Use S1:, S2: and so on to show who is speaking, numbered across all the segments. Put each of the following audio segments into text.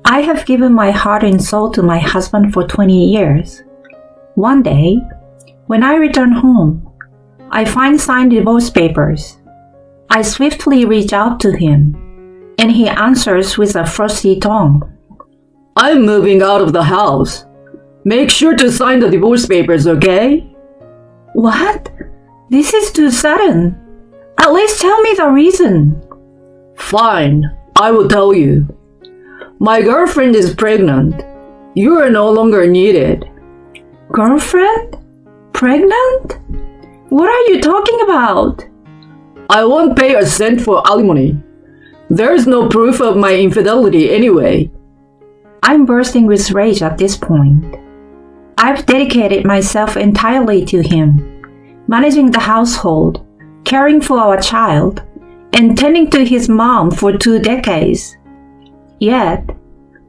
S1: I have given my heart and soul to my husband for 20 years. One day, when I return home, I find signed divorce papers. I swiftly reach out to him, and he answers with a frosty tone.
S2: I'm moving out of the house. Make sure to sign the divorce papers, okay?
S1: What? This is too sudden. At least tell me the reason.
S2: Fine, I will tell you. My girlfriend is pregnant. You are no longer needed.
S1: Girlfriend? Pregnant? What are you talking about?
S2: I won't pay a cent for alimony. There is no proof of my infidelity anyway.
S1: I'm bursting with rage at this point. I've dedicated myself entirely to him, managing the household, caring for our child, and tending to his mom for 2 decades. Yet,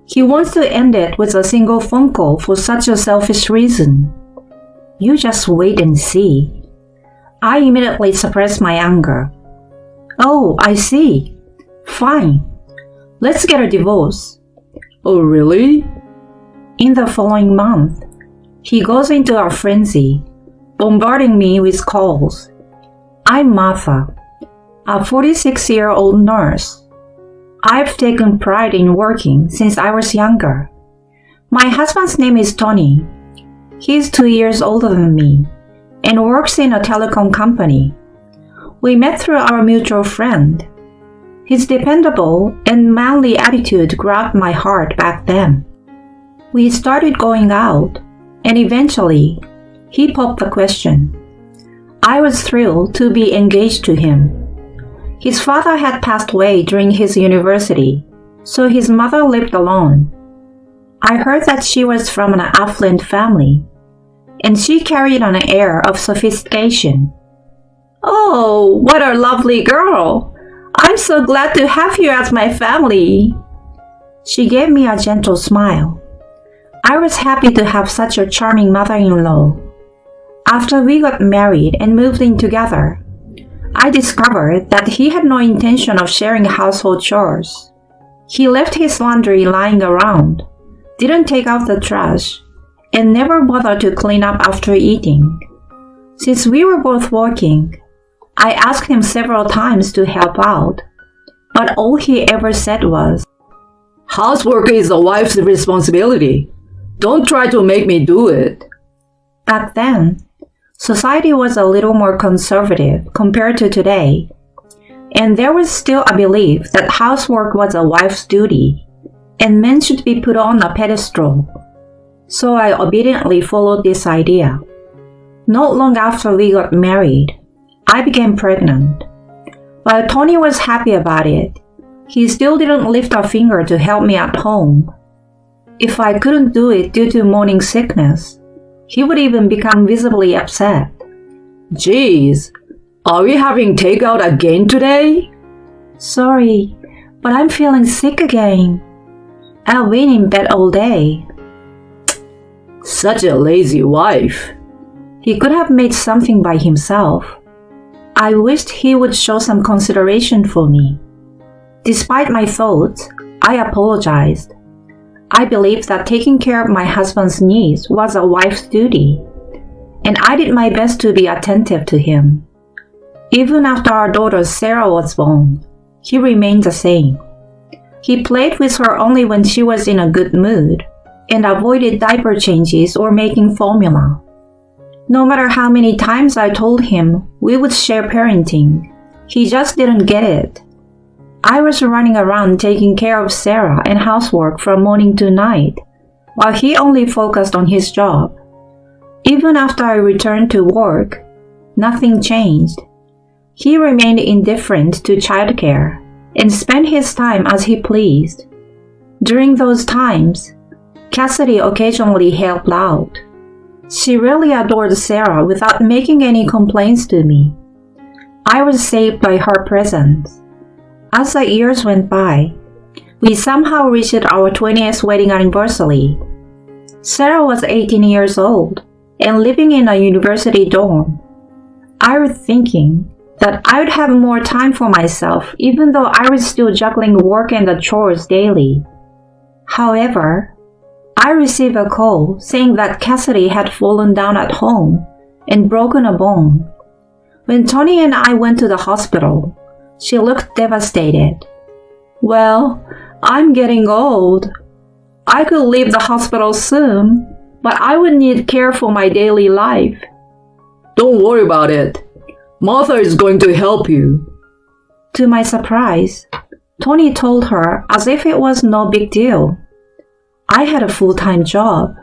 S1: he wants to end it with a single phone call for such a selfish reason. You just wait and see. I immediately suppress my anger. Oh, I see. Fine. Let's get a divorce.
S2: Oh, really?
S1: In the following month, he goes into a frenzy, bombarding me with calls. I'm Martha, a 46-year-old nurse. I've taken pride in working since I was younger. My husband's name is Tony. He's 2 years older than me and works in a telecom company. We met through our mutual friend. His dependable and manly attitude grabbed my heart back then. We started going out, and eventually, he popped the question. I was thrilled to be engaged to him. His father had passed away during his university, so his mother lived alone. I heard that she was from an affluent family, and she carried an air of sophistication. Oh, what a lovely girl! I'm so glad to have you as my family. She gave me a gentle smile. I was happy to have such a charming mother-in-law. After we got married and moved in together, I discovered that he had no intention of sharing household chores. He left his laundry lying around, didn't take out the trash, and never bothered to clean up after eating. Since we were both working, I asked him several times to help out, but all he ever said was,
S2: Housework is a wife's responsibility. Don't try to make me do it.
S1: Back then, society was a little more conservative compared to today, and there was still a belief that housework was a wife's duty, and men should be put on a pedestal. So I obediently followed this idea. Not long after we got married, I became pregnant. While Tony was happy about it, he still didn't lift a finger to help me at home. If I couldn't do it due to morning sickness, he would even become visibly upset.
S2: Geez, are we having takeout again today?
S1: Sorry, but I'm feeling sick again. I've been in bed all day.
S2: Such a lazy wife.
S1: He could have made something by himself. I wished he would show some consideration for me. Despite my thoughts, I apologized. I believed that taking care of my husband's needs was a wife's duty, and I did my best to be attentive to him. Even after our daughter Sarah was born, he remained the same. He played with her only when she was in a good mood, and avoided diaper changes or making formula. No matter how many times I told him we would share parenting, he just didn't get it. I was running around taking care of Sarah and housework from morning to night, while he only focused on his job. Even after I returned to work, nothing changed. He remained indifferent to childcare and spent his time as he pleased. During those times, Cassidy occasionally helped out. She really adored Sarah without making any complaints to me. I was saved by her presence. As the years went by, we somehow reached our 20th wedding anniversary. Sarah was 18 years old and living in a university dorm. I was thinking that I would have more time for myself even though I was still juggling work and the chores daily. However, I received a call saying that Cassidy had fallen down at home and broken a bone. When Tony and I went to the hospital, she looked devastated. Well, I'm getting old. I could leave the hospital soon, but I would need care for my daily life.
S2: Don't worry about it. Martha is going to help you.
S1: To my surprise, Tony told her as if it was no big deal. I had a full-time job.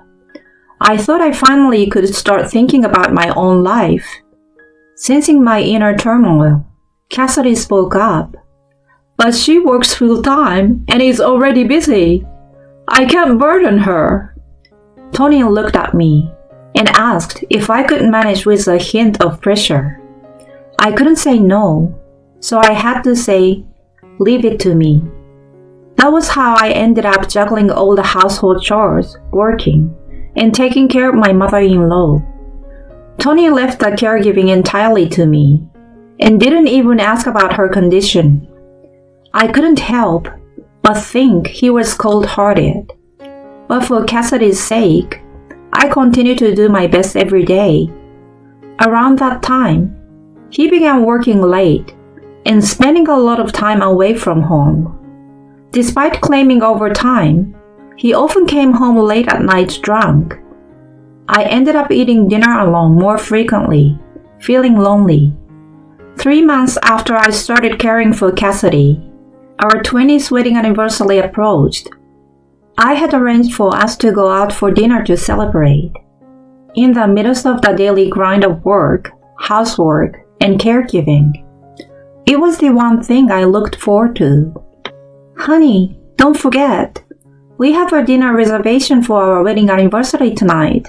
S1: I thought I finally could start thinking about my own life. Sensing my inner turmoil, Cassidy spoke up. But she works full-time and is already busy. I can't burden her. Tony looked at me and asked if I could manage with a hint of pressure. I couldn't say no, so I had to say, leave it to me. That was how I ended up juggling all the household chores, working, and taking care of my mother-in-law. Tony left the caregiving entirely to me and didn't even ask about her condition. I couldn't help but think he was cold-hearted. But for Cassidy's sake, I continued to do my best every day. Around that time, he began working late and spending a lot of time away from home. Despite claiming overtime, he often came home late at night drunk. I ended up eating dinner alone more frequently, feeling lonely. 3 months after I started caring for Cassidy, our 20th wedding anniversary approached. I had arranged for us to go out for dinner to celebrate. In the midst of the daily grind of work, housework, and caregiving, it was the one thing I looked forward to. Honey, don't forget, we have a dinner reservation for our wedding anniversary tonight.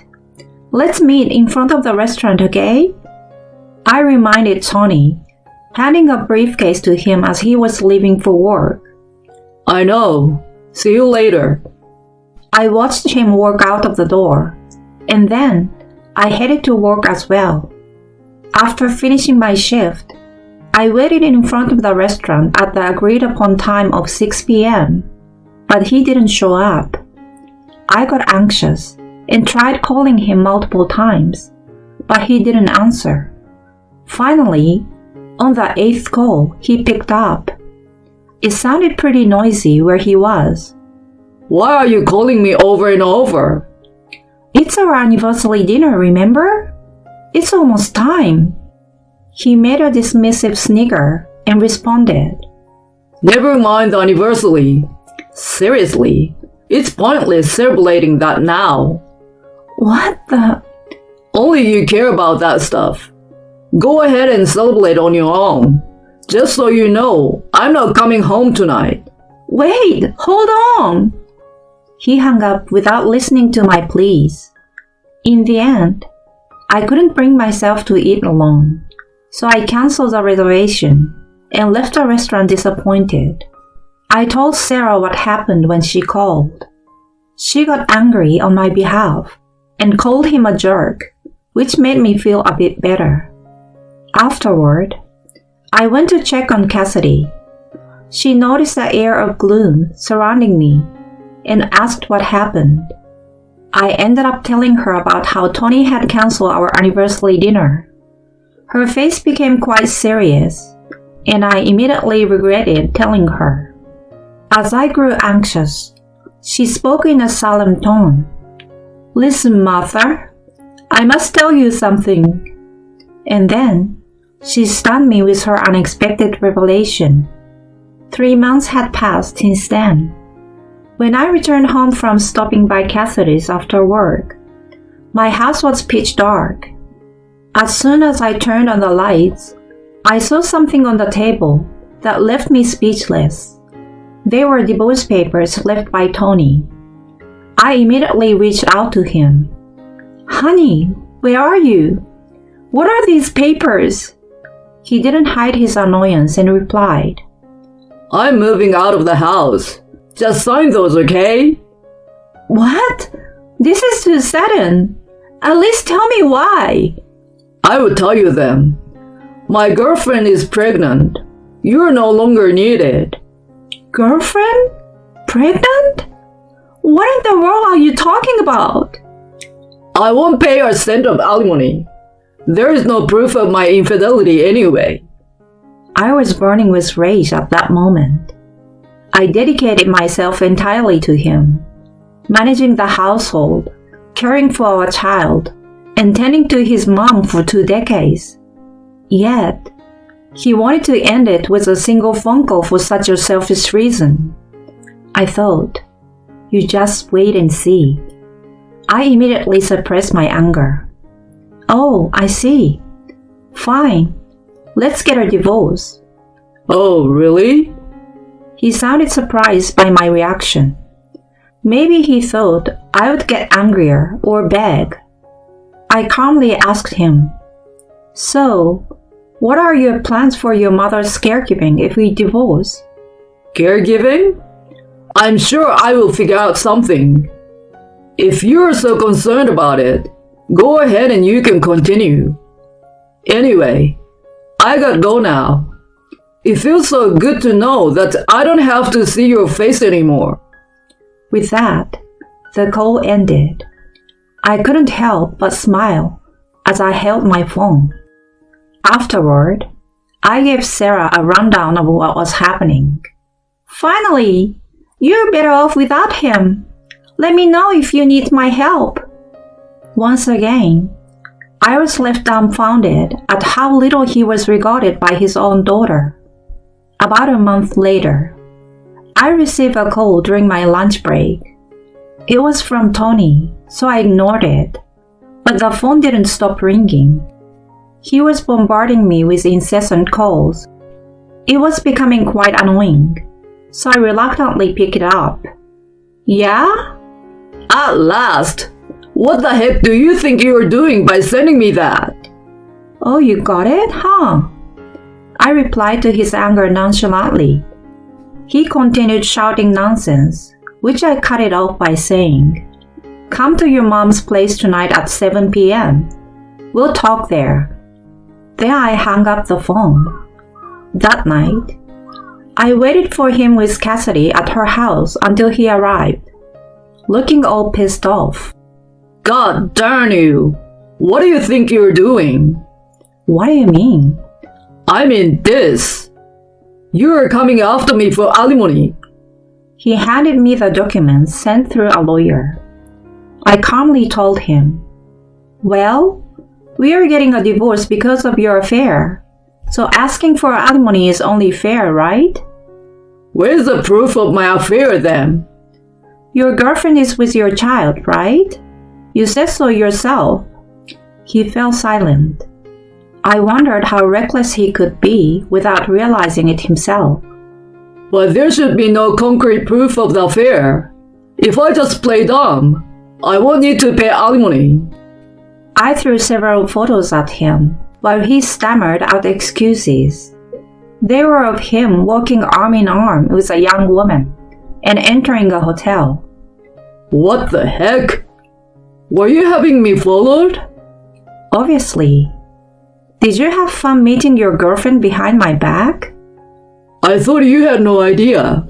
S1: Let's meet in front of the restaurant, okay? I reminded Tony, handing a briefcase to him as he was leaving for work.
S2: I know. See you later.
S1: I watched him walk out of the door, and then I headed to work as well. After finishing my shift, I waited in front of the restaurant at the agreed-upon time of 6 p.m., but he didn't show up. I got anxious and tried calling him multiple times, but he didn't answer. Finally, on the 8th call, he picked up. It sounded pretty noisy where he was.
S2: Why are you calling me over and over?
S1: It's our anniversary dinner, remember? It's almost time. He made a dismissive snigger and responded.
S2: Never mind the anniversary. Seriously, it's pointless celebrating that now.
S1: What the?
S2: Only you care about that stuff. Go ahead and celebrate on your own. Just so you know, I'm not coming home tonight.
S1: Wait, hold on. He hung up without listening to my pleas. In the end, I couldn't bring myself to eat alone, so I canceled the reservation and left the restaurant disappointed. I told Sarah what happened when she called. She got angry on my behalf and called him a jerk, which made me feel a bit better. Afterward, I went to check on Cassidy. She noticed the air of gloom surrounding me and asked what happened. I ended up telling her about how Tony had canceled our anniversary dinner. Her face became quite serious, and I immediately regretted telling her. As I grew anxious, she spoke in a solemn tone. Listen, Martha, I must tell you something. And then, she stunned me with her unexpected revelation. 3 months had passed since then. When I returned home from stopping by Cassidy's after work, my house was pitch dark. As soon as I turned on the lights, I saw something on the table that left me speechless. They were divorce papers left by Tony. I immediately reached out to him. Honey, where are you? What are these papers? He didn't hide his annoyance and replied,
S2: I'm moving out of the house. Just sign those, okay?
S1: What? This is too sudden. At least tell me why.
S2: I will tell you then. My girlfriend is pregnant. You are no longer needed.
S1: Girlfriend? Pregnant? you talking about?
S2: I won't pay a cent of alimony. There is no proof of my infidelity anyway.
S1: I was burning with rage at that moment. I dedicated myself entirely to him, managing the household, caring for our child, and tending to his mom for 2 decades. Yet, he wanted to end it with a single phone call for such a selfish reason. I thought, you just wait and see. I immediately suppressed my anger. Oh, I see. Fine. Let's get a divorce.
S2: Oh, really?
S1: He sounded surprised by my reaction. Maybe he thought I would get angrier or beg. I calmly asked him, So, what are your plans for your mother's caregiving if we divorce?
S2: Caregiving? I'm sure I will figure out something. If you're so concerned about it, go ahead and you can continue. Anyway, I gotta go now. It feels so good to know that I don't have to see your face anymore.
S1: With that, the call ended. I couldn't help but smile as I held my phone. Afterward, I gave Sarah a rundown of what was happening. Finally, you're better off without him. Let me know if you need my help. Once again, I was left dumbfounded at how little he was regarded by his own daughter. About a month later, I received a call during my lunch break. It was from Tony, so I ignored it, but the phone didn't stop ringing. He was bombarding me with incessant calls. It was becoming quite annoying, so I reluctantly picked it up. Yeah?
S2: At last! What the heck do you think you're doing by sending me that?
S1: Oh, you got it, huh? I replied to his anger nonchalantly. He continued shouting nonsense, which I cut it off by saying, Come to your mom's place tonight at 7 p.m. We'll talk there. Then I hung up the phone. That night, I waited for him with Cassidy at her house until he arrived, looking all pissed off.
S2: God darn you! What do you think you're doing?
S1: What do you mean?
S2: I mean this. You're coming after me for alimony.
S1: He handed me the documents sent through a lawyer. I calmly told him, Well, we are getting a divorce because of your affair, so asking for alimony is only fair, right?
S2: Where's the proof of my affair then?
S1: Your girlfriend is with your child, right? You said so yourself. He fell silent. I wondered how reckless he could be without realizing it himself.
S2: But there should be no concrete proof of the affair. If I just play dumb, I won't need to pay alimony.
S1: I threw several photos at him while he stammered out excuses. They were of him walking arm in arm with a young woman and entering a hotel.
S2: What the heck? Were you having me followed?
S1: Obviously. Did you have fun meeting your girlfriend behind my back?
S2: I thought you had no idea.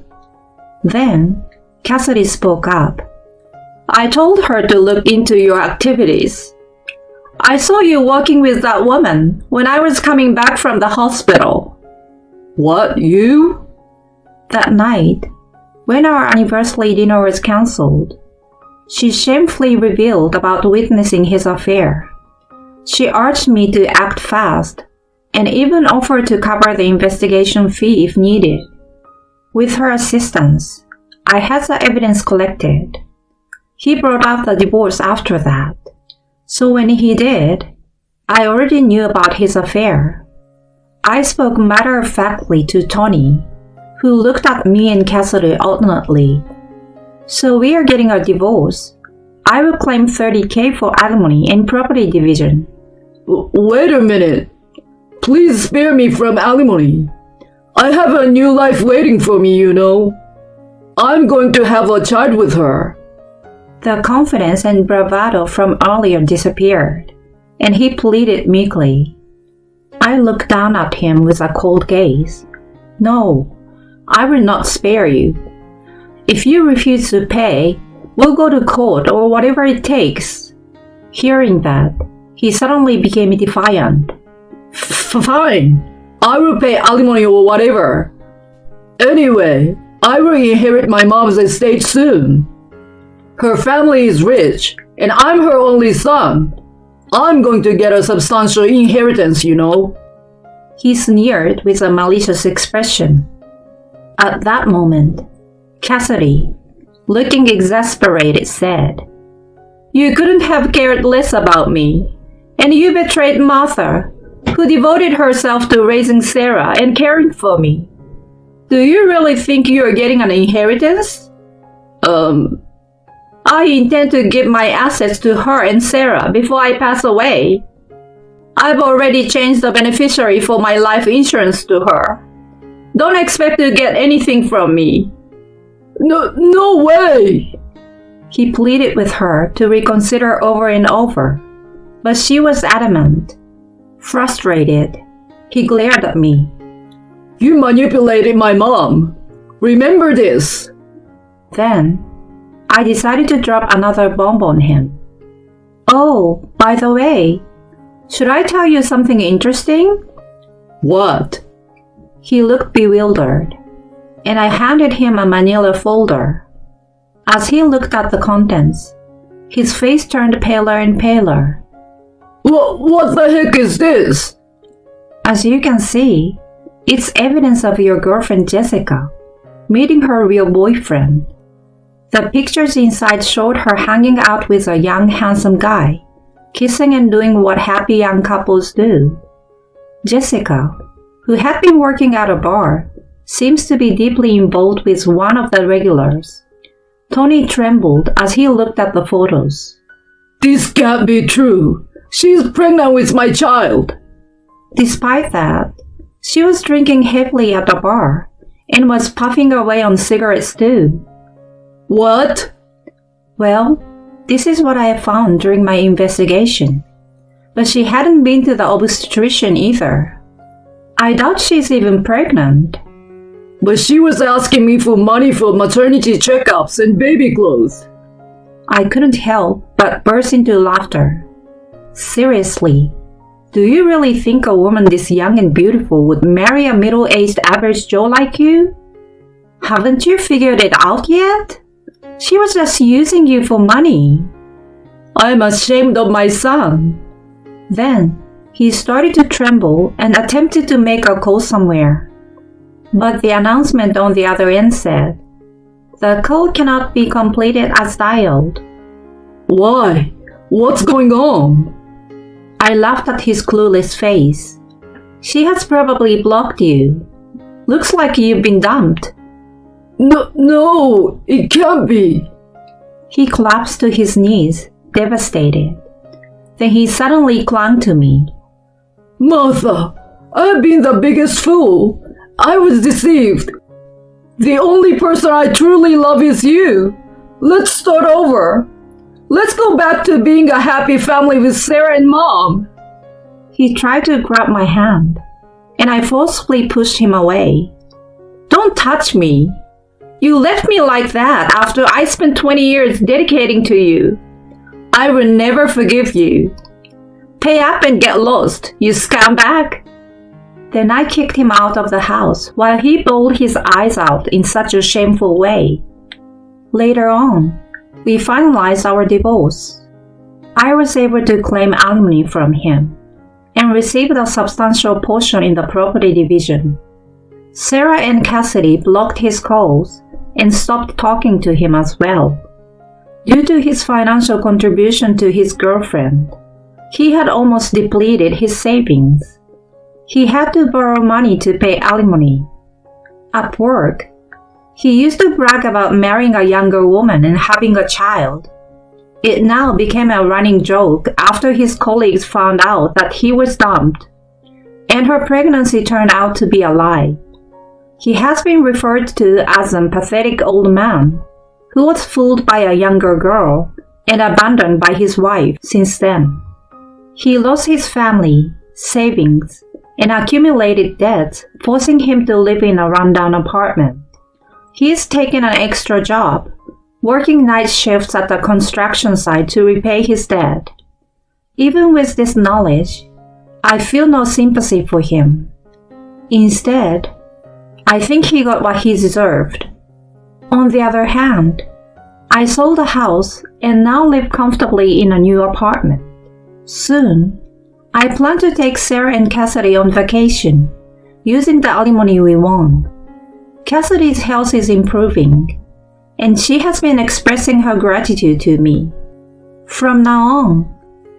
S1: Then, Cassidy spoke up. I told her to look into your activities. I saw you walking with that woman when I was coming back from the hospital.
S2: What, you?
S1: That night, when our anniversary dinner was cancelled, she shamefully revealed about witnessing his affair. She urged me to act fast and even offered to cover the investigation fee if needed. With her assistance, I had the evidence collected. He brought up the divorce after that. So when he did, I already knew about his affair. I spoke matter-of-factly to Tony, who looked at me and Cassidy alternately. So we are getting a divorce. I will claim $30,000 for alimony and property division.
S2: Wait a minute. Please spare me from alimony. I have a new life waiting for me, you know. I'm going to have a child with her.
S1: The confidence and bravado from earlier disappeared, and he pleaded meekly. I looked down at him with a cold gaze. No, I will not spare you. If you refuse to pay, We'll go to court or whatever it takes." Hearing that, he suddenly became defiant.
S2: Fine. I will pay alimony or whatever. Anyway, I will inherit my mom's estate soon. Her family is rich, and I'm her only son. I'm going to get a substantial inheritance, you know.
S1: He sneered with a malicious expression. At that moment, Cassidy, looking exasperated, said, "You couldn't have cared less about me, and you betrayed Martha, who devoted herself to raising Sarah and caring for me. Do you really think you're getting an inheritance?" "I intend to give my assets to her and Sarah before I pass away. I've already changed the beneficiary for my life insurance to her. Don't expect to get anything from me."
S2: No way!
S1: He pleaded with her to reconsider over and over, but she was adamant. Frustrated, he glared at me.
S2: You manipulated my mom. Remember this.
S1: Then, I decided to drop another bomb on him. "Oh, by the way, should I tell you something interesting?"
S2: What?
S1: He looked bewildered, and I handed him a manila folder. As he looked at the contents, his face turned paler and paler.
S2: What the heck is this?
S1: As you can see, it's evidence of your girlfriend Jessica meeting her real boyfriend. The pictures inside showed her hanging out with a young, handsome guy, kissing and doing what happy young couples do. Jessica, who had been working at a bar, seems to be deeply involved with one of the regulars. Tony trembled as he looked at the photos.
S2: This can't be true. She's pregnant with my child.
S1: Despite that, she was drinking heavily at the bar and was puffing away on cigarettes too.
S2: What?
S1: Well, this is what I found during my investigation. But she hadn't been to the obstetrician either. I doubt she's even pregnant.
S2: But she was asking me for money for maternity checkups and baby clothes.
S1: I couldn't help but burst into laughter. Seriously, do you really think a woman this young and beautiful would marry a middle-aged average Joe like you? Haven't you figured it out yet? She was just using you for money.
S2: I'm ashamed of my son.
S1: Then, he started to tremble and attempted to make a call somewhere. But the announcement on the other end said, "The call cannot be completed as dialed."
S2: Why? What's going on?
S1: I laughed at his clueless face. "She has probably blocked you. Looks like you've been dumped."
S2: No, it can't be.
S1: He collapsed to his knees, devastated. Then he suddenly clung to me.
S2: Martha, I've been the biggest fool. I was deceived. The only person I truly love is you. Let's start over. Let's go back to being a happy family with Sarah and Mom.
S1: He tried to grab my hand, and I forcefully pushed him away. "Don't touch me. You left me like that after I spent 20 years dedicating to you. I will never forgive you. Pay up and get lost, you scumbag." Then I kicked him out of the house while he bawled his eyes out in such a shameful way. Later on, we finalized our divorce. I was able to claim alimony from him and received a substantial portion in the property division. Sarah and Cassidy blocked his calls and stopped talking to him as well. Due to his financial contribution to his girlfriend, he had almost depleted his savings. He had to borrow money to pay alimony. At work, he used to brag about marrying a younger woman and having a child. It now became a running joke after his colleagues found out that he was dumped, and her pregnancy turned out to be a lie. He has been referred to as a pathetic old man who was fooled by a younger girl and abandoned by his wife since then. He lost his family, savings, and accumulated debts, forcing him to live in a rundown apartment. He's taken an extra job, working night shifts at the construction site to repay his debt. Even with this knowledge, I feel no sympathy for him. Instead, I think he got what he deserved. On the other hand, I sold a house and now live comfortably in a new apartment. Soon, I plan to take Sarah and Cassidy on vacation, using the alimony we won. Cassidy's health is improving, and she has been expressing her gratitude to me. From now on,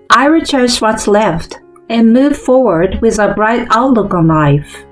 S1: I will cherish what's left and move forward with a bright outlook on life.